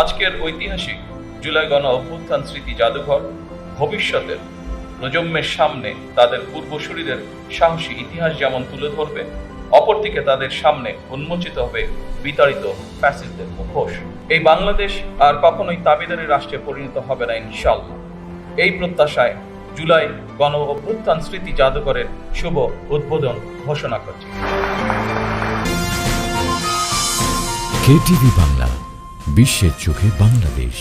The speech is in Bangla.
আজকের ঐতিহাসিক জুলাই গণ অভ্যুত্থান স্মৃতি জাদুঘর ভবিষ্যতের প্রজন্মের সামনে তাদের পূর্বসূরিদের সাহসী ইতিহাস যেমন তুলে ধরবে, অপরদিকে তাদের সামনে উন্মোচিত হবে বিতাড়িত ফ্যাসিস্টদের মুখোশ। এই বাংলাদেশ আর কখনোই তাবেদারি রাষ্ট্রে পরিণত হবে না ইনশাআল্লাহ। এই প্রত্যাশায় জুলাই গণ অভ্যুত্থান স্মৃতি জাদুঘরের শুভ উদ্বোধন ঘোষণা করছি। কেটিভি বাংলা, বিশ্বের চোখে বাংলাদেশ।